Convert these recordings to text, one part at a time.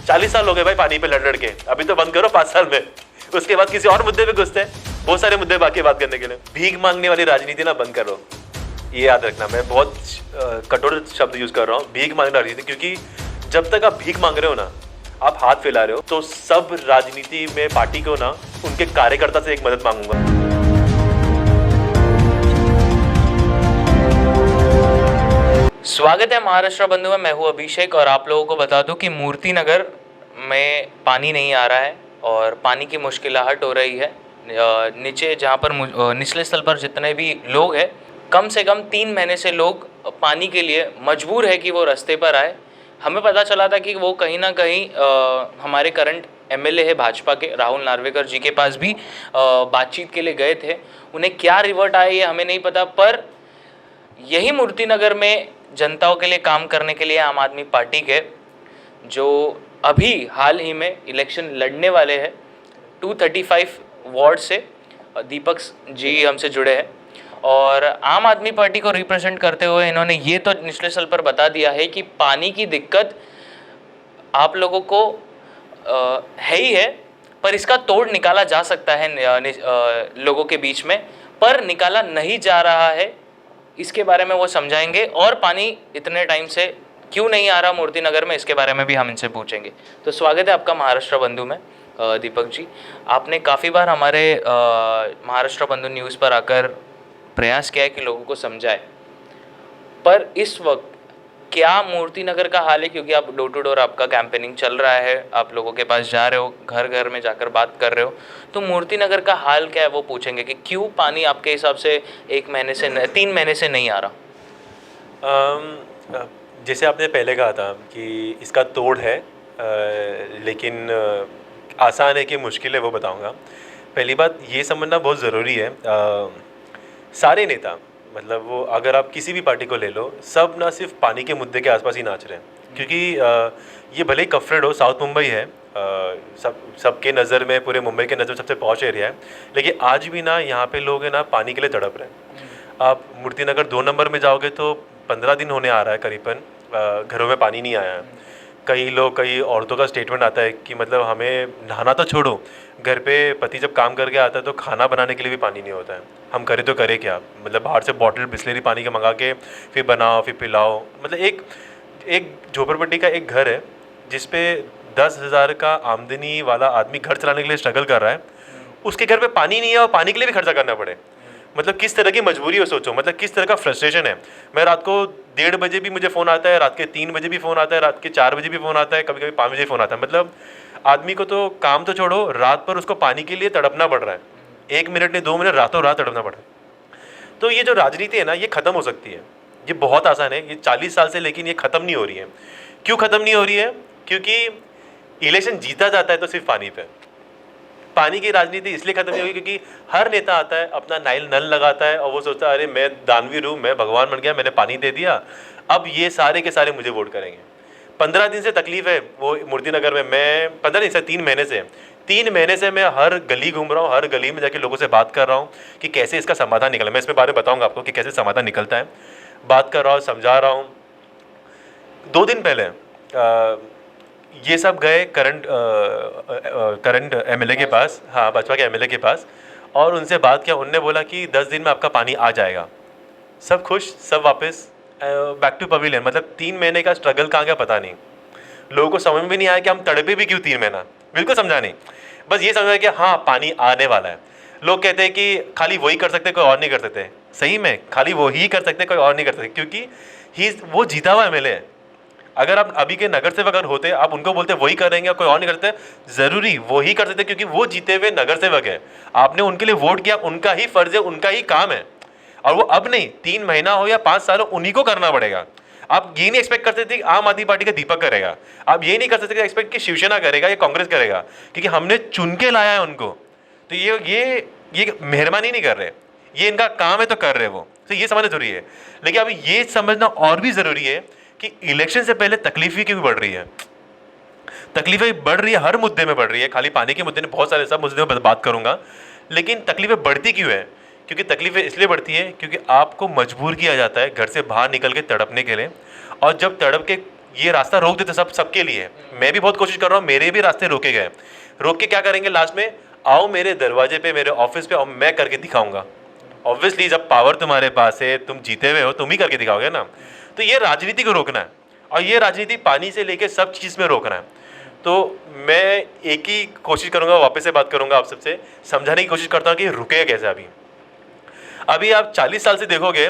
40 साल हो गए भाई पानी पे लड़ के, अभी तो बंद करो 5 साल में, उसके बाद किसी और मुद्दे पे घुसते हैं। बहुत सारे मुद्दे बाकी बात करने के लिए। भीख मांगने वाली राजनीति ना बंद करो, ये याद रखना। मैं बहुत कठोर शब्द यूज कर रहा हूँ, भीख मांगने वाली राजनीति, क्योंकि जब तक आप भीख मांग रहे हो ना, आप हाथ फैला रहे हो, तो सब राजनीति में पार्टी को ना उनके कार्यकर्ता से एक मदद मांगूंगा। स्वागत है महाराष्ट्र बंधु में। मैं हूं अभिषेक और आप लोगों को बता दूं कि मूर्ति नगर में पानी नहीं आ रहा है और पानी की मुश्किलाहट हो रही है। नीचे जहां पर निचले स्थल पर जितने भी लोग हैं, कम से कम 3 महीने से लोग पानी के लिए मजबूर है कि वो रास्ते पर आए। हमें पता चला था कि वो कहीं ना कहीं हमारे करंट एमएलए है भाजपा के राहुल नार्वेकर जी के पास भी बातचीत के लिए गए थे। उन्हें क्या रिवर्ट आया ये हमें नहीं पता, पर यही मूर्ति नगर में जनताओं के लिए काम करने के लिए आम आदमी पार्टी के जो अभी हाल ही में इलेक्शन लड़ने वाले हैं 235 वार्ड से, दीपक जी हमसे जुड़े हैं और आम आदमी पार्टी को रिप्रेजेंट करते हुए इन्होंने ये तो निचले स्तर पर बता दिया है कि पानी की दिक्कत आप लोगों को है ही है, पर इसका तोड़ निकाला जा सकता है लोगों के बीच में, पर निकाला नहीं जा रहा है। इसके बारे में वो समझाएंगे और पानी इतने टाइम से क्यों नहीं आ रहा मूर्ति नगर में, इसके बारे में भी हम इनसे पूछेंगे। तो स्वागत है आपका महाराष्ट्र बंधु में। दीपक जी, आपने काफ़ी बार हमारे महाराष्ट्र बंधु न्यूज़ पर आकर प्रयास किया है कि लोगों को समझाए, पर इस वक्त क्या मूर्ति नगर का हाल है? क्योंकि आप डोर टू डोर आपका कैंपेनिंग चल रहा है, आप लोगों के पास जा रहे हो, घर घर में जाकर बात कर रहे हो, तो मूर्ति नगर का हाल क्या है वो पूछेंगे कि क्यों पानी आपके हिसाब से 1 महीने से 3 महीने से नहीं आ रहा। जैसे आपने पहले कहा था कि इसका तोड़ है, लेकिन आसान है कि मुश्किल है, वो बताऊंगा। पहली बात ये समझना बहुत ज़रूरी है, सारे नेता, मतलब वो अगर आप किसी भी पार्टी को ले लो, सब ना सिर्फ पानी के मुद्दे के आसपास ही नाच रहे हैं, क्योंकि ये भले ही कफरेड हो, साउथ मुंबई है, सबके नज़र में, पूरे मुंबई के नज़र में सबसे पॉश एरिया है, लेकिन आज भी ना यहाँ पे लोग हैं ना पानी के लिए तड़प रहे हैं। आप मूर्ति नगर 2 नंबर में जाओगे तो 15 दिन होने आ रहा है करीबन, घरों में पानी नहीं आया है। कई औरतों का स्टेटमेंट आता है कि मतलब हमें नहाना तो छोड़ो, घर पे पति जब काम करके आता है तो खाना बनाने के लिए भी पानी नहीं होता है। हम करें तो करें क्या, मतलब बाहर से बॉटल बिस्लेरी पानी के मंगा के फिर बनाओ फिर पिलाओ। मतलब एक झोपड़पट्टी का एक घर है जिसपे 10,000 का आमदनी वाला आदमी घर चलाने के लिए स्ट्रगल कर रहा है, उसके घर पे पानी नहीं है और पानी के लिए भी खर्चा करना पड़े। मतलब किस तरह की मजबूरी है सोचो, मतलब किस तरह का फ्रस्ट्रेशन है। मैं रात को 1:30 बजे भी मुझे फ़ोन आता है, रात के 3 बजे भी फ़ोन आता है, रात के 4 बजे भी फ़ोन आता है, कभी कभी 5 बजे फ़ोन आता है। मतलब आदमी को तो काम तो छोड़ो, रात पर उसको पानी के लिए तड़पना पड़ रहा है, 1 मिनट नहीं 2 मिनट, रातों रात तड़पना पड़ रहा है। तो ये जो राजनीति है ना, ये ख़त्म हो सकती है, ये बहुत आसान है, ये 40 साल से, लेकिन ये ख़त्म नहीं हो रही है। क्यों ख़त्म नहीं हो रही है? क्योंकि इलेक्शन जीता जाता है तो सिर्फ पानी पे। पानी की राजनीति इसलिए खत्म नहीं होगी क्योंकि हर नेता आता है, अपना नल लगाता है और वो सोचता है अरे मैं दानवीर हूँ, मैं भगवान बन गया, मैंने पानी दे दिया, अब ये सारे के सारे मुझे वोट करेंगे। 15 दिन से तकलीफ है वो मूर्ति नगर में। मैं 15 दिन से 3 महीने से मैं हर गली घूम रहा हूँ, हर गली में जाके लोगों से बात कर रहा हूँ कि कैसे इसका समाधान निकला। मैं इसमें बारे में बताऊँगा आपको कि कैसे समाधान निकलता है। बात कर रहा हूँ, समझा रहा हूँ। 2 दिन पहले ये सब गए करंट एमएलए के पास, हाँ भाजपा के एमएलए के पास, और उनसे बात किया। उनने बोला कि 10 दिन में आपका पानी आ जाएगा। सब खुश, सब वापस बैक टू पवेलियन। मतलब 3 महीने का स्ट्रगल कहाँ गया पता नहीं। लोगों को समझ में भी नहीं आया कि हम तड़पे भी क्यों 3 महीना, बिल्कुल समझा नहीं। बस ये समझा कि हाँ पानी आने वाला है। लोग कहते हैं कि खाली वही कर सकते, कोई और नहीं कर सकते। सही में खाली वही कर सकते, कोई और नहीं कर सकते, क्योंकि वो जीता हुआ एमएलए है। अगर आप अभी के नगर सेवक अगर होते, आप उनको बोलते वही करेंगे, कोई और नहीं करते, ज़रूरी वही कर सकते, क्योंकि वो जीते हुए नगर सेवक है। आपने उनके लिए वोट किया, उनका ही फर्ज है, उनका ही काम है। और वो अब नहीं, 3 महीना हो या 5 साल हो, उन्हीं को करना पड़ेगा। आप ये नहीं एक्सपेक्ट कर सकते कि आम आदमी पार्टी का दीपक करेगा, आप ये नहीं कर सकते एक्सपेक्ट कि शिवसेना करेगा या कांग्रेस करेगा, क्योंकि हमने चुन के लाया है उनको। तो ये मेहरबानी नहीं कर रहे, ये इनका काम है तो कर रहे वो। तो ये समझना जरूरी है। लेकिन अभी ये समझना और भी ज़रूरी है कि इलेक्शन से पहले तकलीफें क्यों बढ़ रही है। तकलीफें बढ़ रही है, हर मुद्दे में बढ़ रही है, खाली पानी के मुद्दे में, बहुत सारे सब मुद्दे में बात करूंगा। लेकिन तकलीफें बढ़ती क्यों है? क्योंकि तकलीफें इसलिए बढ़ती है क्योंकि आपको मजबूर किया जाता है घर से बाहर निकल के तड़पने के लिए। और जब तड़प के ये रास्ता रोक देते सबके लिए। मैं भी बहुत कोशिश कर रहा हूँ, मेरे भी रास्ते रोके गए। रोक के क्या करेंगे लास्ट में, आओ मेरे दरवाजे पे, मेरे ऑफिस पे, और मैं करके दिखाऊंगा। ऑब्वियसली जब पावर तुम्हारे पास है, तुम जीते हुए हो, तुम ही करके दिखाओगे ना। तो ये राजनीति को रोकना है, और ये राजनीति पानी से लेके सब चीज़ में रोकना है। तो मैं एक ही कोशिश करूंगा, वापस से बात करूंगा आप सबसे, समझाने की कोशिश करता हूँ कि रुके कैसे। अभी आप 40 साल से देखोगे,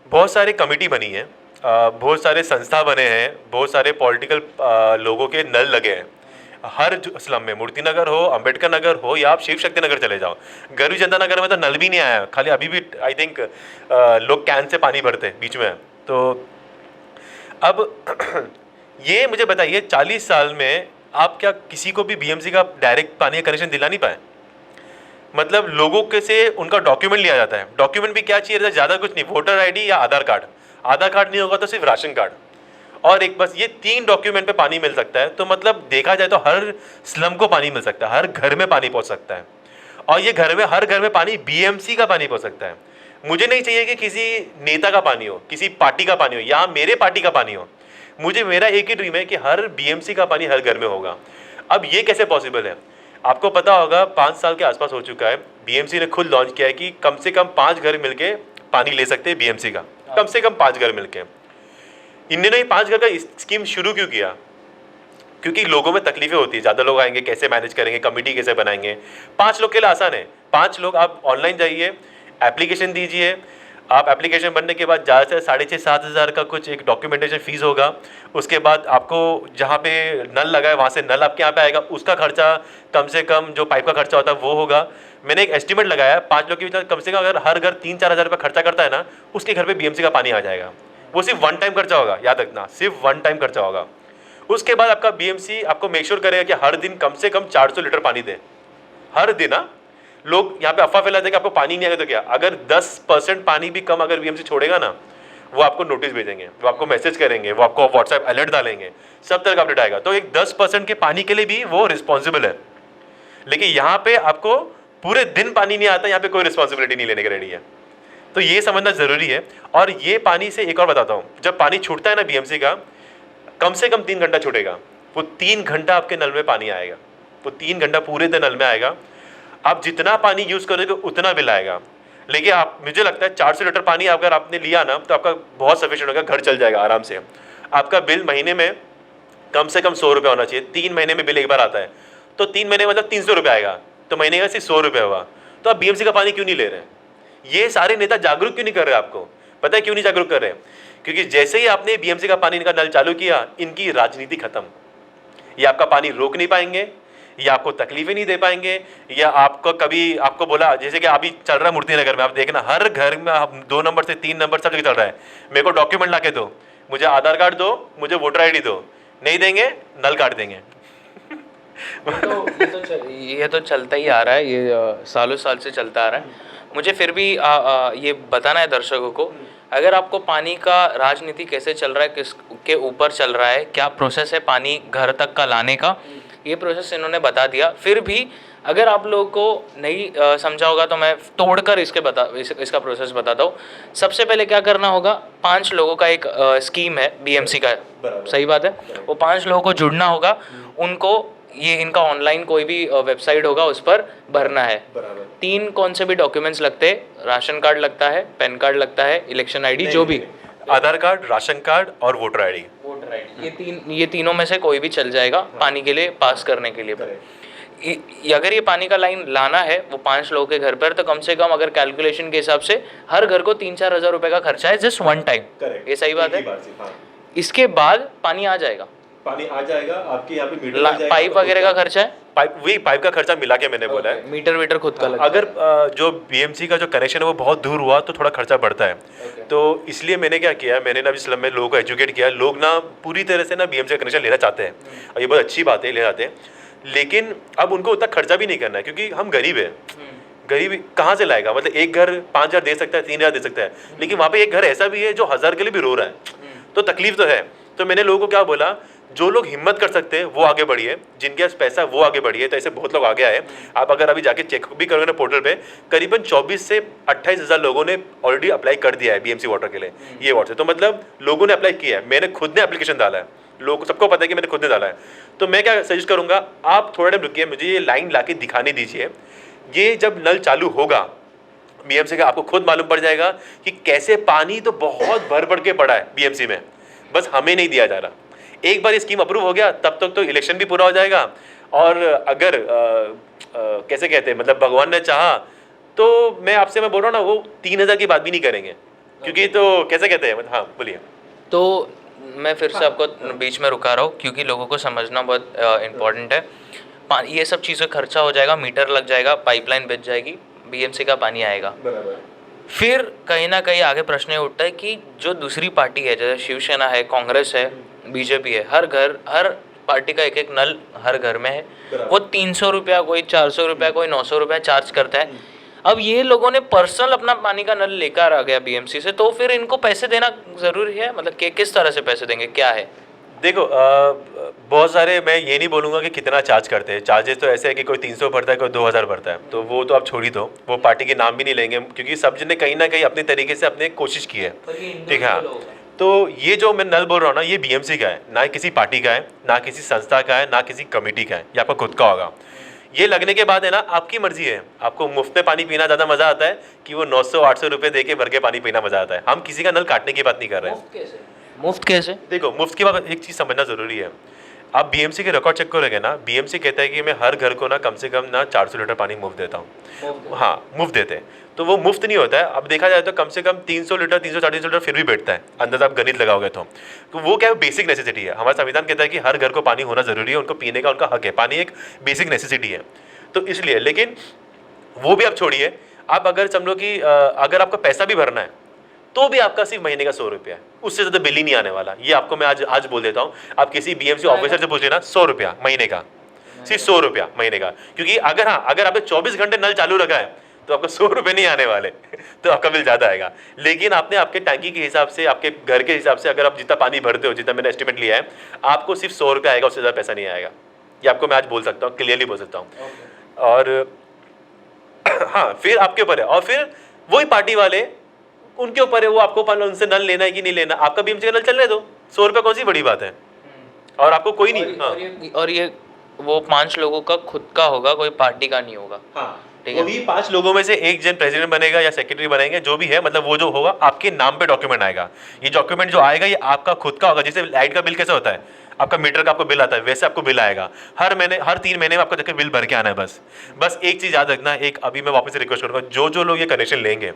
बहुत सारे कमेटी बनी है, बहुत सारे संस्था बने हैं, बहुत सारे पॉलिटिकल लोगों के नल लगे हैं हर स्लम में। मूर्ति नगर हो, अंबेडकर नगर हो, या आप शिव शक्ति नगर चले जाओ। गरवी जनता नगर में तो नल भी नहीं आया, खाली अभी भी आई थिंक लोग कैन से पानी भरते हैं बीच में। तो अब ये मुझे बताइए, 40 साल में आप क्या किसी को भी बीएमसी का डायरेक्ट पानी का कनेक्शन दिला नहीं पाए? मतलब लोगों के से उनका डॉक्यूमेंट लिया जाता है। डॉक्यूमेंट भी क्या चाहिए, ज़्यादा कुछ नहीं, वोटर आईडी या आधार कार्ड। आधार कार्ड नहीं होगा तो सिर्फ राशन कार्ड, और एक बस, ये 3 डॉक्यूमेंट पे पानी मिल सकता है। तो मतलब देखा जाए तो हर स्लम को पानी मिल सकता है, हर घर में पानी पहुंच सकता है, और ये घर में, हर घर में पानी बीएमसी का पानी पहुंच सकता है। मुझे नहीं चाहिए कि किसी नेता का पानी हो, किसी पार्टी का पानी हो, या मेरे पार्टी का पानी हो। मुझे, मेरा एक ही ड्रीम है कि हर बीएमसी का पानी हर घर में होगा। अब ये कैसे पॉसिबल है? आपको पता होगा 5 साल के आसपास हो चुका है, बीएमसी ने खुद लॉन्च किया है कि कम से कम 5 घर मिलके पानी ले सकते हैं बीएमसी का, कम से कम 5 घर मिलके। इन्होंने 5 घर का स्कीम शुरू क्यों किया? क्योंकि लोगों में तकलीफें होती है, ज़्यादा लोग आएंगे, कैसे मैनेज करेंगे, कमेटी कैसे बनाएंगे। 5 लोग के लिए आसान है, 5 लोग, आप ऑनलाइन जाइए, एप्लीकेशन दीजिए। आप एप्लीकेशन बनने के बाद ज़्यादा से 6,500-7 हज़ार का कुछ एक डॉक्यूमेंटेशन फ़ीस होगा। उसके बाद आपको जहाँ पे नल लगा है वहाँ से नल आपके यहाँ पे आएगा, उसका खर्चा कम से कम, जो पाइप का खर्चा होता है वो होगा। मैंने एक एस्टिमेट लगाया, 5 लोग के बीच कम से कम अगर हर घर 3-4 हज़ार रुपये खर्चा करता है ना, उसके घर पर बीएमसी का पानी आ जाएगा। वो सिर्फ 1 टाइम खर्चा होगा, याद रखना, सिर्फ 1 टाइम खर्चा होगा। उसके बाद आपका बीएमसी आपको मेक श्योर करेगा कि हर दिन कम से कम 400 लीटर पानी दे, हर दिन। हाँ, लोग यहाँ पे अफवाह फैलाते हैं कि आपको पानी नहीं आएगा तो क्या, अगर 10% पानी भी कम अगर बीएमसी छोड़ेगा ना, वो आपको नोटिस भेजेंगे, वो आपको मैसेज करेंगे, वो आपको व्हाट्सएप अलर्ट डालेंगे, सब तरह का अपडेट आएगा। तो एक 10% के पानी के लिए भी वो रिस्पॉन्सिबल है। लेकिन यहाँ पे आपको पूरे दिन पानी नहीं आता, यहाँ पे कोई रिस्पॉन्सिबिलिटी नहीं लेने के रेडी है। तो ये समझना ज़रूरी है। और ये पानी से एक और बताता हूँ, जब पानी छूटता है ना बीएमसी का, कम से कम 3 घंटा छूटेगा, वो 3 घंटा आपके नल में पानी आएगा, वो 3 घंटा पूरे दिन नल में आएगा। आप जितना पानी यूज़ करोगे उतना बिल आएगा। लेकिन आप, मुझे लगता है 400 लीटर पानी अगर आपने लिया ना, तो आपका बहुत सफिशिएंट होगा, घर चल जाएगा आराम से। आपका बिल महीने में कम से कम 100 रुपये होना चाहिए। 3 महीने में बिल एक बार आता है, तो 3 महीने मतलब 300 रुपये आएगा, तो महीने का सिर्फ 100 रुपये हुआ। तो आप बीएमसी का पानी क्यों नहीं ले रहे? ये सारे नेता जागरूक क्यों नहीं कर रहे? आपको पता है क्यों नहीं जागरूक कर रहे? क्योंकि जैसे ही आपने बीएमसी का पानी का नल चालू किया, इनकी राजनीति खत्म। ये आपका पानी रोक नहीं पाएंगे, या आपको तकलीफें नहीं दे पाएंगे, या आपको कभी, आपको बोला, जैसे कि अभी चल रहा है मूर्ति नगर में, आप देखना हर घर में 2 नंबर से 3 नंबर सब जगह चल रहा है, मेरे को डॉक्यूमेंट ला के दो, मुझे आधार कार्ड दो, मुझे वोटर आईडी दो, नहीं देंगे नल काट देंगे। ये तो चलता ही आ रहा है, ये सालों साल से चलता आ रहा है। मुझे फिर भी ये बताना है दर्शकों को, अगर आपको पानी का राजनीति कैसे चल रहा है, किसके ऊपर चल रहा है, क्या प्रोसेस है पानी घर तक का लाने का, ये प्रोसेस इन्होंने बता दिया। फिर भी अगर आप लोगों को नहीं समझा होगा तो मैं तोड़कर इसका प्रोसेस बताता हूँ। सबसे पहले क्या करना होगा, 5 लोगों का एक स्कीम है बीएमसी का, सही बात है, वो 5 लोगों को जुड़ना होगा, उनको ये इनका ऑनलाइन कोई भी वेबसाइट होगा उस पर भरना है। 3 कौन से भी डॉक्यूमेंट्स लगते हैं, राशन कार्ड लगता है, पैन कार्ड लगता है, इलेक्शन आईडी, जो भी, आधार कार्ड, राशन कार्ड और वोटर आईडी। ये तीनों में से कोई भी चल जाएगा पानी के लिए, पास करने के लिए। अगर ये पानी का लाइन लाना है वो 5 लोगों के घर पर, तो कम से कम अगर कैलकुलेशन के हिसाब से हर घर को 3-4 हज़ार रुपए का खर्चा है, जस्ट 1 टाइम। ये सही बात है। इसके बाद पानी आ जाएगा, आपके यहाँ पे मीटर, पाइप वगैरह का खर्चा है, पाइप का खर्चा मिला के मैंने बोला है, मीटर खुद का लगता है। अगर जो बीएमसी का जो कनेक्शन है वो बहुत दूर हुआ तो थोड़ा खर्चा बढ़ता है। तो इसलिए मैंने क्या किया, मैंने ना स्लम में लोगों को एजुकेट किया, लोग ना पूरी तरह से ना बीएमसी का कनेक्शन लेना चाहते हैं, और ये बहुत अच्छी बात है, ले जाते हैं। लेकिन अब उनको उतना खर्चा भी नहीं करना है, क्योंकि हम गरीब है, गरीब कहाँ से लाएगा? मतलब एक घर 5,000 दे सकता है, 3,000 दे सकता है, लेकिन वहाँ पे एक घर ऐसा भी है जो 1,000 के लिए भी रो रहा है, तो तकलीफ तो है। तो मैंने लोगों को क्या बोला, जो लोग हिम्मत कर सकते हैं वो आगे बढ़िए, जिनके पास पैसा वो आगे बढ़िए। तो ऐसे बहुत लोग आगे आए। आप अगर अभी जाके चेक भी करोगे ना पोर्टल पे, करीबन 24 से 28 हज़ार लोगों ने ऑलरेडी अप्लाई कर दिया है बीएमसी वाटर के लिए, ये वाटर। तो मतलब लोगों ने अप्लाई किया है, मैंने खुद ने एप्लीकेशन डाला है, लोगों सबको पता है कि मैंने खुद ने डाला है। तो मैं क्या सजेस्ट करूंगा, आप थोड़ा टाइम रुकिए, मुझे ये लाइन ला के दिखाने दीजिए। ये जब नल चालू होगा बीएमसी का, आपको खुद मालूम पड़ जाएगा कि कैसे पानी तो बहुत भर भर के पड़ा है बीएमसी में, बस हमें नहीं दिया जा रहा। एक बार ये स्कीम अप्रूव हो गया तब तक तो इलेक्शन भी पूरा हो जाएगा। और अगर कैसे कहते हैं, मतलब भगवान ने चाहा तो मैं बोल रहा हूँ ना, वो 3,000 की बात भी नहीं करेंगे, क्योंकि तो कैसे कहते हैं। हाँ बोलिए। तो मैं फिर से आपको बीच में रुका रहा हूँ क्योंकि लोगों को समझना बहुत इम्पोर्टेंट है। ये सब चीज़ें खर्चा हो जाएगा, मीटर लग जाएगा, पाइपलाइन बिछ जाएगी, बीएमसी का पानी आएगा। फिर कहीं ना कहीं आगे प्रश्न ये उठता है कि जो दूसरी पार्टी है, जैसे शिवसेना है, कांग्रेस है, बीजेपी है, हर पार्टी का एक एक नल हर घर में है। वो 300 रुपया, कोई 400 रुपया, कोई 900 रुपया चार्ज करता है। अब ये लोगों ने पर्सनल अपना पानी का नल लेकर आ गया बीएमसी से, तो फिर इनको पैसे देना ज़रूरी है? मतलब कि किस तरह से पैसे देंगे, क्या है? देखो बहुत सारे, मैं ये नहीं बोलूँगा कि कितना चार्ज करते हैं। चार्जेस तो ऐसे है कि कोई 300 भरता है, कोई 2,000 भरता है, तो वो तो आप छोड़ ही दो, वो पार्टी के नाम भी नहीं लेंगे, क्योंकि सब जन ने कहीं ना कहीं अपने तरीके से अपने कोशिश की है। ठीक है। तो ये जो मैं नल बोल रहा हूँ ना, ये बीएमसी का है, ना किसी पार्टी का है, ना किसी संस्था का है, ना किसी कमेटी का है, ये आपका खुद का होगा। ये लगने के बाद है ना, आपकी मर्जी है, आपको मुफ्त में पानी पीना ज़्यादा मज़ा आता है कि वो 900-800 रुपये दे के भर के पानी पीना मज़ा आता है। हम किसी का नल काटने की बात नहीं कर रहे हैं। मुफ्त कैसे? देखो, मुफ्त की बात, एक चीज़ समझना ज़रूरी है। आप बीएमसी के रिकॉर्ड चेक करोगे ना, बीएमसी कहता है कि मैं हर घर को ना कम से कम ना 400 लीटर पानी मुफ्त देता हूँ। हाँ, मुफ्त देते हैं। तो वो मुफ्त नहीं होता है। अब देखा जाए तो कम से कम 300 लीटर, 340 लीटर फिर भी बैठता है, अंदाज़ा आप गणित लगाओगे तो वो क्या है, बेसिक नेसेसिटी है। हमारा संविधान कहता है कि हर घर को पानी होना ज़रूरी है, उनको पीने का उनका हक है। पानी एक बेसिक नेसेसिटी है, तो इसलिए। लेकिन वो भी आप छोड़िए, आप अगर समझो कि अगर आपको पैसा भी भरना है तो भी आपका सिर्फ महीने का 100 रुपया है, उससे ज़्यादा बिल ही नहीं आने वाला। ये आपको मैं आज बोल देता हूँ। आप किसी बीएमसी ऑफिसर से पूछ लेना, 100 रुपया महीने का, सिर्फ 100 रुपया महीने का। क्योंकि अगर आपने 24 घंटे नल चालू रखा है तो आपको 100 रुपये नहीं आने वाले तो आपका बिल ज़्यादा आएगा। लेकिन आपने आपके टैंकी के हिसाब से, आपके घर के हिसाब से, अगर आप जितना पानी भरते हो, जितना मैंने एस्टिमेट लिया है, आपको सिर्फ 100 रुपया आएगा, उससे ज़्यादा पैसा नहीं आएगा। ये आपको मैं आज बोल सकता हूँ, क्लियरली बोल सकता हूँ। और हाँ, फिर आपके ऊपर है, और फिर वही पार्टी वाले, उनके ऊपर है, वो आपको उनसे नल लेना है कि नहीं लेना। आपका बीएमसी का नल चलने दो, 100 रुपये कौन सी बड़ी बात है, और आपको कोई नहीं। और ये वो 5 लोगों का खुद का होगा, कोई पार्टी का नहीं होगा। हाँ, वही 5 लोगों में से एक जन प्रेसिडेंट बनेगा या सेक्रेटरी बनेंगे, जो भी है, मतलब वो जो होगा आपके नाम पे डॉक्यूमेंट आएगा। ये डॉक्यूमेंट जो आएगा ये आपका खुद का होगा। जैसे लाइट का बिल कैसे होता है, आपका मीटर का आपको बिल आता है, वैसे आपको बिल आएगा हर महीने, हर 3 महीने में आपको जाकर बिल भर के आना है। बस एक चीज़ याद रखना, एक अभी मैं वापस से रिक्वेस्ट करूँगा, जो लोग ये कनेक्शन लेंगे,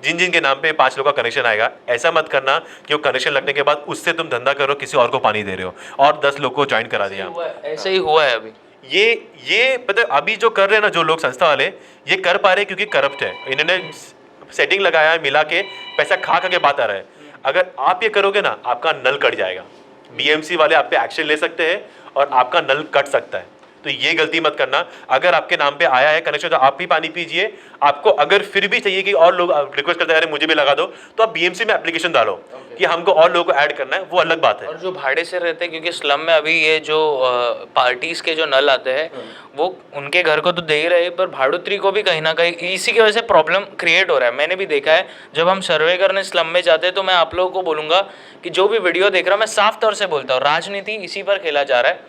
जिन के नाम पे 5 लोग का कनेक्शन आएगा, ऐसा मत करना कि वो कनेक्शन लगने के बाद उससे तुम धंधा करो, किसी और को पानी दे रहे हो और 10 लोग को ज्वाइन करा दिया। ऐसे ही हुआ है अभी। ये पता है, अभी जो कर रहे हैं ना जो लोग, संस्था वाले, ये कर पा रहे हैं क्योंकि करप्ट है। इन्होंने सेटिंग लगाया है, मिला के पैसा खा के बात आ रहा है। अगर आप ये करोगे ना, आपका नल कट जाएगा। बीएमसी वाले आप पे एक्शन ले सकते हैं और आपका नल कट सकता है। तो ये गलती मत करना। अगर आपके नाम पे आया है कनेक्शन तो आप भी पानी पीजिए। आपको अगर फिर भी चाहिए कि और लोग रिक्वेस्ट करते हैं मुझे भी लगा दो, तो आप बीएमसी में एप्लीकेशन डालो कि हमको और लोगों को ऐड करना है, वो अलग बात है। और जो भाड़े से रहते हैं, क्योंकि स्लम में अभी ये जो पार्टीज के जो नल आते हैं वो उनके घर को तो दे ही रहे, पर भाड़ोत्री को भी कहीं ना कहीं इसी की वजह से प्रॉब्लम क्रिएट हो रहा है। मैंने भी देखा है, जब हम सर्वे करने स्लम में जाते हैं तो मैं आप लोगों को बोलूँगा कि जो भी वीडियो देख रहा हूँ, मैं साफ तौर से बोलता हूँ, राजनीति इसी पर खेला जा रहा है।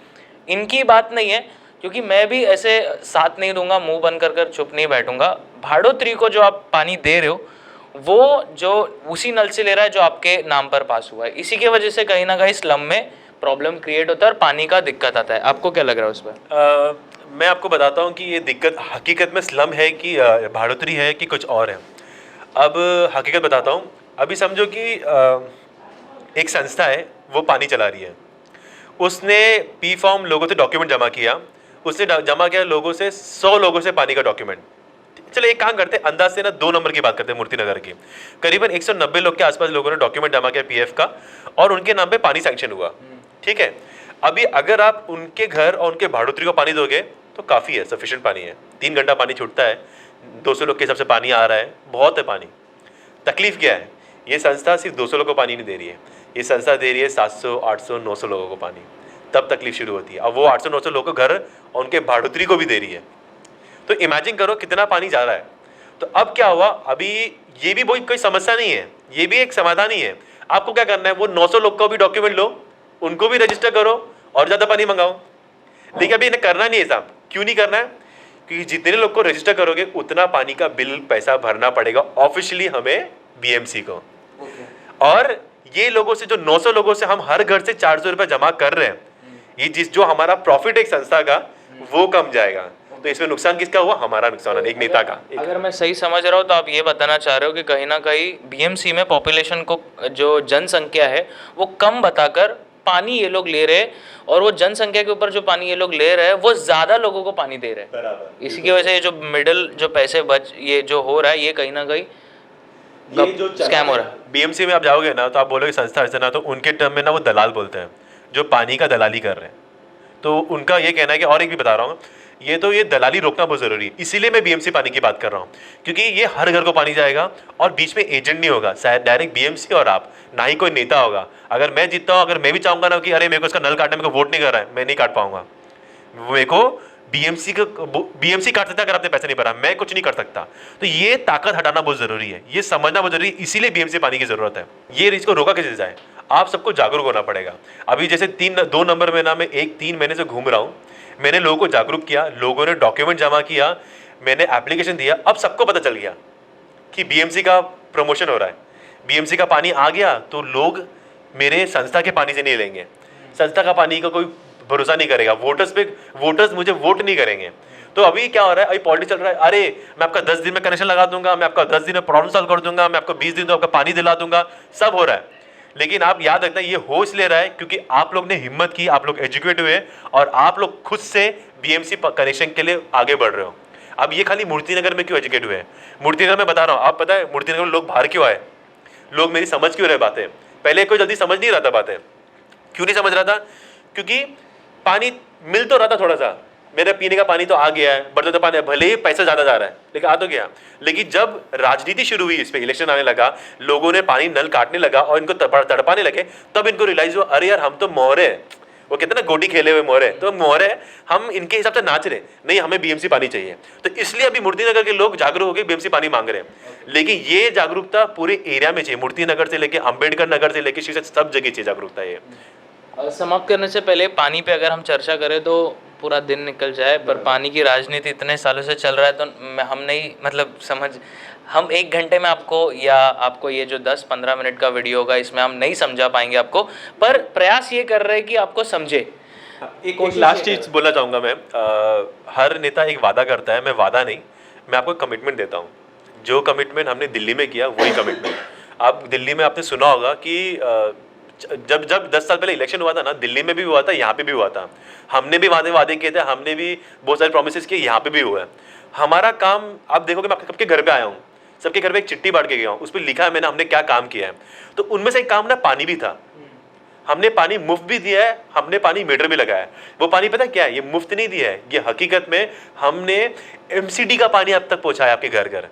इनकी बात नहीं है, क्योंकि मैं भी ऐसे साथ नहीं दूंगा, मुंह बंद कर चुप नहीं बैठूंगा। भाड़ोत्री को जो आप पानी दे रहे हो वो जो उसी नल से ले रहा है जो आपके नाम पर पास हुआ है। इसी के वजह से कहीं ना कहीं स्लम में प्रॉब्लम क्रिएट होता है और पानी का दिक्कत आता है। आपको क्या लग रहा है उस पर? मैं आपको बताता हूँ कि ये दिक्कत हकीकत में स्लम है कि भाड़ोत्री है कि कुछ और है। अब हकीकत बताता हूँ। अभी समझो कि एक संस्था है, वो पानी चला रही है। उसने पी फॉर्म लोगों से डॉक्यूमेंट जमा किया, उसने जमा किया लोगों से 100 लोगों से पानी का डॉक्यूमेंट। चलो एक काम करते हैं, अंदाज से ना 2 नंबर की बात करते हैं, मूर्ति नगर की। करीबन 190 लोग के आसपास लोगों ने डॉक्यूमेंट जमा किया पीएफ का, और उनके नाम पे पानी सैंक्शन हुआ। ठीक है। अभी अगर आप उनके घर और उनके भाड़ोत्री को पानी दोगे तो काफ़ी है, सफिशिएंट पानी है। 3 घंटा पानी छूटता है, 200 लोग के हिसाब से पानी आ रहा है, बहुत है पानी। तकलीफ क्या है, ये संस्था सिर्फ 200 लोगों को पानी नहीं दे रही है, ये संस्था दे रही है 700, 800, 900 लोगों को पानी। तब तकलीफ शुरू होती है। अब वो 800-900 लोगों को घर और उनके भाड़ोतरी को भी दे रही है, तो इमेजिन करो कितना पानी जा रहा है। तो अब क्या हुआ, अभी ये भी कोई समस्या नहीं है, ये भी एक समाधान ही है। आपको क्या करना है, वो 900 लोग का भी डॉक्यूमेंट लो, उनको भी रजिस्टर करो और ज़्यादा पानी मंगाओ। लेकिन अभी इन्हें करना नहीं है साहब। क्यों नहीं करना है? क्योंकि जितने लोग को रजिस्टर करोगे उतना पानी का बिल पैसा भरना पड़ेगा ऑफिशियली हमें, बीएमसी को। और ये लोगों से, जो 900 लोगों से हम हर घर से 400 रुपये जमा कर रहे हैं, ये जो हमारा प्रॉफिट एक संस्था का वो कम जाएगा। तो इसमें नुकसान किसका हुआ? हमारा नुकसान है, एक नेता का। अगर मैं सही समझ रहा हूँ तो आप ये बताना चाह रहे हो कि कहीं ना कहीं बीएमसी में पॉपुलेशन को, जो जनसंख्या है वो कम बताकर पानी ये लोग ले रहे हैं, और वो जनसंख्या के ऊपर जो पानी ये लोग ले रहे हैं वो ज़्यादा लोगों को पानी दे रहे हैं। बराबर। इसी की वजह से ये जो मिडिल जो पैसे बच ये जो हो रहा है, ये कहीं ना कहीं ये जो स्कैम हो रहा है। बीएमसी में आप जाओगे ना तो आप बोलोगे संस्था ऐसा ना, तो उनके टर्म में ना वो दलाल बोलते हैं, जो पानी का दलाली कर रहे हैं। तो उनका ये कहना है कि, और एक भी बता रहा हूँ, ये दलाली रोकना बहुत ज़रूरी है। इसीलिए मैं बीएमसी पानी की बात कर रहा हूँ, क्योंकि ये हर घर को पानी जाएगा और बीच में एजेंट नहीं होगा, शायद डायरेक्ट बीएमसी और आप, ना ही कोई नेता होगा। अगर मैं जीतता हूँ, अगर मैं भी चाहूँगा ना कि अरे मेरे को इसका नल काटने, मेरे को वोट नहीं कर रहा है, मैं नहीं काट पाऊंगा। मेरे को बीएमसी काट सकता है, अगर आपने पैसे नहीं भरा, मैं कुछ नहीं कर सकता। तो ये ताकत हटाना बहुत ज़रूरी है, ये समझना बहुत जरूरी है, इसीलिए बीएमसी पानी की ज़रूरत है। ये इसको रोका कैसे जाए? आप सबको जागरूक होना पड़ेगा। अभी जैसे 2 नंबर में ना, मैं 3 महीने से घूम रहा हूँ, मैंने लोगों को जागरूक किया, लोगों ने डॉक्यूमेंट जमा किया, मैंने एप्लीकेशन दिया, अब सबको पता चल गया कि बीएमसी का प्रमोशन हो रहा है, बीएमसी का पानी आ गया तो लोग मेरे संस्था के पानी से नहीं लेंगे, संस्था का पानी का कोई भरोसा नहीं करेगा, वोटर्स मुझे वोट नहीं करेंगे। तो अभी क्या हो रहा है, अभी पॉलिटिक्स चल रहा है, अरे मैं आपका 10 दिन में कनेक्शन लगा दूंगा, मैं आपका 10 दिन में प्रॉब्लम सॉल्व कर दूंगा, मैं आपको 20 दिन में आपका पानी दिला दूंगा, सब हो रहा है। लेकिन आप याद रखना, ये हो इसलिए रहा है क्योंकि आप लोग ने हिम्मत की, आप लोग एजुकेट हुए और आप लोग खुद से बीएमसी कनेक्शन के लिए आगे बढ़ रहे हो। अब ये खाली मूर्तिनगर में क्यों एजुकेट हुए हैं? मूर्तिनगर में बता रहा हूँ, आप पता है मूर्तिनगर में लोग बाहर क्यों आए, लोग मेरी समझ क्यों रहे बातें? पहले कोई जल्दी समझ नहीं रहा था बातें। क्यों नहीं समझ रहा था? क्योंकि पानी मिल तो रहा था थोड़ा सा, मेरे पीने का पानी तो आ गया है, बर्तन तो पानी, भले ही पैसा ज़्यादा जा रहा है लेकिन आ तो गया। लेकिन जब राजनीति शुरू हुई, इस पर इलेक्शन आने लगा, लोगों ने पानी नल काटने लगा और इनको तड़पाने लगे, तब इनको रियलाइज हुआ, अरे यार हम तो मोहरे हैं, वो कहते हैं ना गोटी खेले हुए मोहरे, तो मोहरे हैं, हम इनके हिसाब से नाच रहे, नहीं हमें बीएमसी पानी चाहिए। तो इसलिए अभी मूर्तिनगर के लोग जागरूक होकर बीएमसी पानी मांग रहे हैं। लेकिन ये जागरूकता पूरे एरिया में चाहिए, मूर्तिनगर से लेके अम्बेडकर नगर से लेके सब जगह चाहिए जागरूकता। ये समाप्त करने से पहले पानी पे अगर हम चर्चा करें तो पूरा दिन निकल जाए, पर पानी की राजनीति इतने सालों से चल रहा है तो हम नहीं, मतलब हम 1 घंटे में आपको ये जो 10-15 मिनट का वीडियो होगा इसमें हम नहीं समझा पाएंगे आपको, पर प्रयास ये कर रहे हैं कि आपको समझे। एक लास्ट चीज बोलना चाहूँगा मैं, हर नेता एक वादा करता है, मैं वादा नहीं, मैं आपको कमिटमेंट देता हूँ। जो कमिटमेंट हमने दिल्ली में किया वही कमिटमेंट। आप दिल्ली में आपने सुना होगा कि जब 10 साल पहले इलेक्शन हुआ था ना, दिल्ली में भी हुआ था, यहाँ पे भी हुआ था, हमने भी वादे किए थे, हमने भी बहुत सारे प्रोमिस किए, यहाँ पे भी हुआ है। हमारा काम आप देखोगे, मैं सबके घर पे आया हूँ, सबके घर पे एक चिट्ठी बांट के गया हूँ, उस पर लिखा है मैंने हमने क्या काम किया है। तो उनमें से एक काम ना पानी भी था, हमने पानी मुफ्त भी दिया है, हमने पानी मीटर भी लगाया है। वो पानी पता क्या है, ये मुफ्त नहीं दिया है, ये हकीकत में हमने एमसीडी का पानी अब तक पहुंचाया आपके घर घर,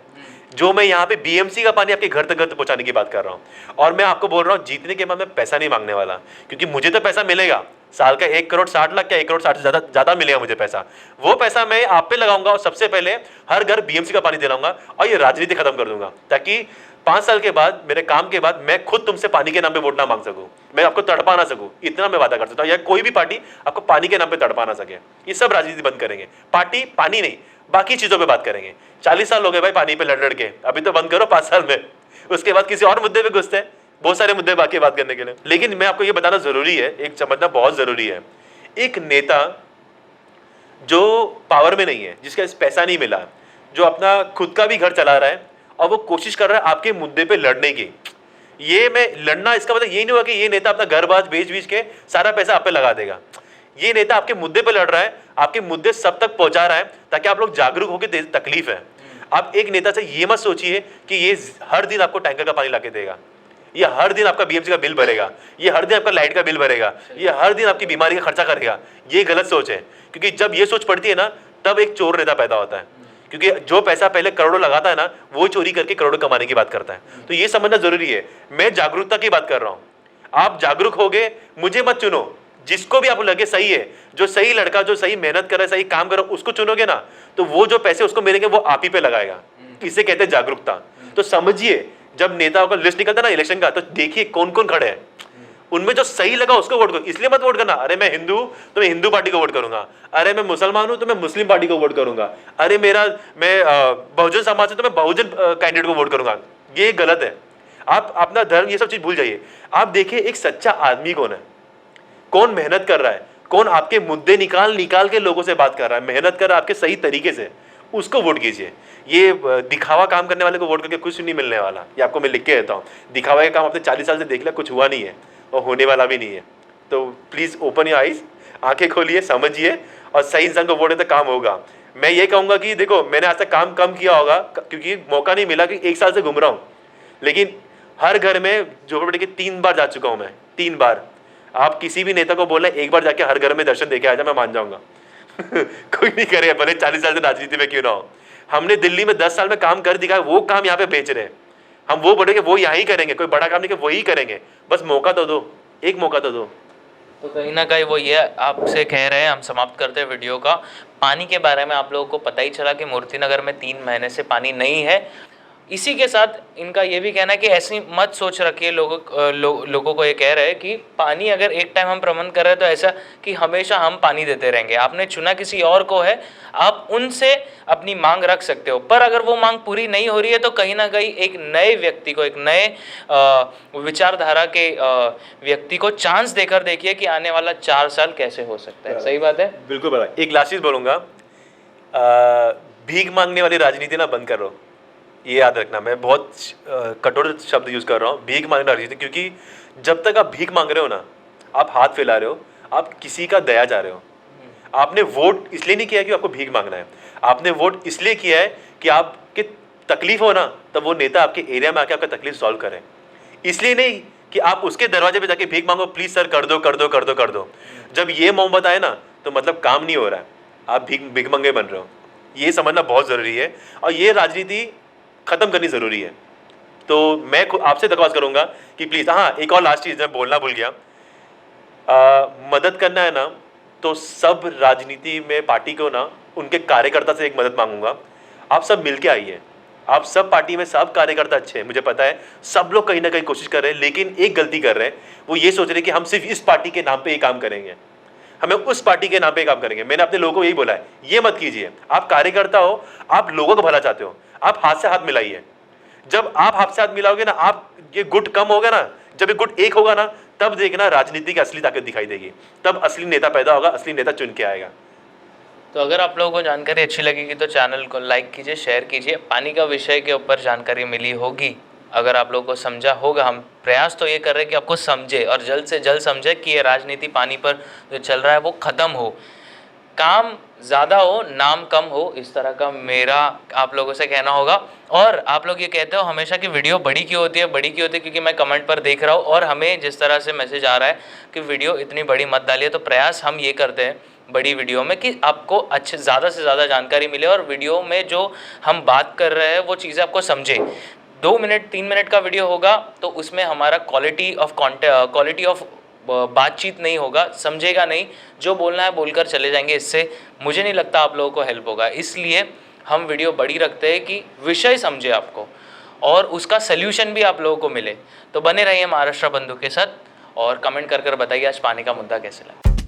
जो मैं यहाँ पे बीएमसी का पानी आपके घर तक पहुंचाने की बात कर रहा हूँ। और मैं आपको बोल रहा हूँ, जीतने के बाद मैं पैसा नहीं मांगने वाला, क्योंकि मुझे तो पैसा मिलेगा, साल का 1 करोड़ 60 लाख, क्या 1 करोड़ 60 से ज़्यादा मिलेगा मुझे पैसा। वो पैसा मैं आप पे लगाऊंगा और सबसे पहले हर घर बीएमसी का पानी दिलाऊंगा और ये राजनीति खत्म कर दूंगा, ताकि 5 साल के बाद, मेरे काम के बाद, मैं खुद तुमसे पानी के नाम पे वोट ना मांग सकूं, मैं आपको तड़पा ना सकूं, इतना मैं वादा कर सकता हूं। या कोई भी पार्टी आपको पानी के नाम पे तड़पा ना सके। ये सब राजनीति बंद करेंगे, पार्टी पानी नहीं, बाकी चीजों पे बात करेंगे। 40 साल हो गए भाई पानी पे लड़ के, अभी तो बंद करो 5 साल में, उसके बाद किसी और मुद्दे पे घुसते हैं, बहुत सारे मुद्दे बाकी बात करने के लिए। लेकिन मैं आपको ये बताना जरूरी है, एक समझना बहुत जरूरी है, एक नेता जो पावर में नहीं है, जिसका पैसा नहीं मिला, जो अपना खुद का भी घर चला रहा है और वो कोशिश कर रहा है आपके मुद्दे पे लड़ने की, ये मैं लड़ना, इसका मतलब ये नहीं हुआ कि ये नेता अपना घर बाज बेच के सारा पैसा आप पे लगा देगा। ये नेता आपके मुद्दे पे लड़ रहा है, आपके मुद्दे सब तक पहुंचा रहा है ताकि आप लोग जागरूक होकर, तकलीफ है। आप एक नेता से ये मत सोचिए कि ये हर दिन आपको टैंकर का पानी लाके देगा, ये हर दिन आपका बीएमसी का बिल भरेगा, ये हर दिन आपका लाइट का बिल भरेगा, ये हर दिन आपकी बीमारी का खर्चा करेगा। ये गलत सोच है, क्योंकि जब ये सोच पड़ती है ना, तब एक चोर नेता पैदा होता है, क्योंकि जो पैसा पहले करोड़ों लगाता है ना, वो चोरी करके करोड़ों कमाने की बात करता है। तो ये समझना जरूरी है। मैं जागरूकता की बात कर रहा हूं, आप जागरूक होगे, मुझे मत चुनो, जिसको भी आपको लगे सही है, जो सही लड़का, जो सही मेहनत कर रहा है, सही काम कर रहा है, उसको चुनोगे ना, तो वो जो पैसे उसको मिलेंगे वो आप ही पे लगाएगा। इसे कहते हैं जागरूकता। तो समझिए, जब नेताओं का लिस्ट निकलता है ना इलेक्शन का, तो देखिए कौन कौन खड़े हैं, उनमें जो सही लगा उसको वोट करो। इसलिए मत वोट करना, अरे मैं हिंदू तो मैं हिंदू पार्टी को वोट करूंगा, अरे मैं मुसलमान हूं तो मैं मुस्लिम पार्टी को वोट करूंगा, अरे मैं बहुजन समाज से तो मैं बहुजन कैंडिडेट को वोट करूंगा। ये गलत है। आप अपना धर्म ये सब चीज भूल जाइए। आप देखिए एक सच्चा आदमी कौन है, कौन मेहनत कर रहा है, कौन आपके मुद्दे निकाल निकाल के लोगों से बात कर रहा है, मेहनत कर रहा है आपके सही तरीके से, उसको वोट कीजिए। ये दिखावा काम करने वाले को वोट करके कुछ नहीं मिलने वाला। ये आपको मैं लिख के देता हूँ। दिखावा का काम आपने 40 साल से देख लिया, कुछ हुआ नहीं है और होने वाला भी नहीं है। तो प्लीज़ ओपन योर आइज, आंखें खोलिए, समझिए और सही इंसान को वोट दें तो काम होगा। मैं ये कहूँगा कि देखो, मैंने आज तक काम कम किया होगा क्योंकि मौका नहीं मिला कि 1 साल से घूम रहा हूँ, लेकिन हर घर में झोपड़पट्टी के 3 बार जा चुका हूँ मैं, 3 बार। आप किसी भी नेता को बोलना 1 बार जाके हर घर में दर्शन देके आ जाए, मैं मान जाऊंगा। कोई नहीं करेगा, भले 40 साल से राजनीति में क्यों ना हो। हमने दिल्ली में 10 साल में काम कर दिखाया, वो काम यहाँ पे बेच रहे हैं। हम वो बोलेंगे वो यहाँ ही करेंगे, कोई बड़ा काम नहीं कि वही करेंगे, बस मौका तो दो, एक मौका तो दो। तो कहीं ना कहीं वो ये आपसे कह रहे हैं, हम समाप्त करते हैं वीडियो का। पानी के बारे में आप लोगों को पता ही चला कि मूर्ति नगर में 3 महीने से पानी नहीं है। इसी के साथ इनका ये भी कहना है कि ऐसी मत सोच रखिए, लोगों को ये कह रहे हैं कि पानी अगर एक टाइम हम प्रबंध कर रहे हैं तो ऐसा कि हमेशा हम पानी देते रहेंगे। आपने चुना किसी और को है, आप उनसे अपनी मांग रख सकते हो, पर अगर वो मांग पूरी नहीं हो रही है तो कहीं ना कहीं एक नए व्यक्ति को, एक नए विचारधारा के व्यक्ति को चांस देकर देखिए कि आने वाला 4 साल कैसे हो सकता है। सही बात है, बिल्कुल बराबर। एक लास्ट चीज बोलूंगा, भीख मांगने वाली राजनीति ना बंद करो, ये याद रखना। मैं बहुत कठोर शब्द यूज कर रहा हूँ, भीख मांगने वाली राजनीति, क्योंकि जब तक आप भीख मांग रहे हो ना, आप हाथ फैला रहे हो, आप किसी का दया जा रहे हो। आपने वोट इसलिए नहीं किया कि आपको भीख मांगना है, आपने वोट इसलिए किया है कि आपके तकलीफ हो ना, तब वो नेता आपके एरिया में आके आपका तकलीफ सॉल्व करें। इसलिए नहीं कि आप उसके दरवाजे पे जाके भीख मांगो, प्लीज सर कर दो कर दो कर दो कर दो। जब ये मोहब्बत आए ना, तो मतलब काम नहीं हो रहा है, आप भीख मंगे बन रहे हो। ये समझना बहुत जरूरी है और ये राजनीति खत्म करनी जरूरी है। तो मैं आपसे दरख्वास्त करूंगा कि प्लीज, हाँ एक और लास्ट चीज मैं बोलना भूल गया, मदद करना है ना, तो सब राजनीति में पार्टी को ना, उनके कार्यकर्ता से एक मदद मांगूंगा। आप सब मिलके आइए, आप सब पार्टी में सब कार्यकर्ता अच्छे हैं, मुझे पता है सब लोग कहीं ना कहीं कोशिश कर रहे हैं, लेकिन एक गलती कर रहे हैं, वो ये सोच रहे हैं कि हम सिर्फ इस पार्टी के नाम पे ये काम करेंगे, हमें उस पार्टी के नाम पे काम करेंगे। मैंने अपने लोगों को यही बोला है, ये मत कीजिए। आप कार्यकर्ता हो, आप लोगों को भला चाहते हो, आप हाथ से हाथ मिलाइए। जब आप हाथ से हाथ मिलाओगे ना, आप ये गुट कम होगा ना, जब ये गुट एक होगा ना, तब देखना राजनीति की असली ताकत दिखाई देगी, तब असली नेता पैदा होगा, असली नेता चुन के आएगा। तो अगर आप लोगों को जानकारी अच्छी लगेगी तो चैनल को लाइक कीजिए, शेयर कीजिए। पानी का विषय के ऊपर जानकारी मिली होगी, अगर आप लोगों को समझा होगा। हम प्रयास तो ये कर रहे हैं कि आपको समझे और जल्द से जल्द समझे कि ये राजनीति पानी पर जो चल रहा है वो ख़त्म हो, काम ज़्यादा हो, नाम कम हो, इस तरह का मेरा आप लोगों से कहना होगा। और आप लोग ये कहते हो हमेशा कि वीडियो बड़ी क्यों होती है, बड़ी क्यों होती है, क्योंकि मैं कमेंट पर देख रहा हूँ और हमें जिस तरह से मैसेज आ रहा है कि वीडियो इतनी बड़ी मत डालिए, तो प्रयास हम ये करते हैं बड़ी वीडियो में कि आपको अच्छे ज़्यादा से ज़्यादा जानकारी मिले और वीडियो में जो हम बात कर रहे हैं वो चीज़ें आपको समझे। 2 मिनट 3 मिनट का वीडियो होगा तो उसमें हमारा क्वालिटी ऑफ बातचीत नहीं होगा, समझेगा नहीं, जो बोलना है बोलकर चले जाएंगे। इससे मुझे नहीं लगता आप लोगों को हेल्प होगा, इसलिए हम वीडियो बड़ी रखते हैं कि विषय समझे आपको और उसका सल्यूशन भी आप लोगों को मिले। तो बने रहिए महाराष्ट्र बंधु के साथ और कमेंट कर बताइए आज पानी का मुद्दा कैसे लगा।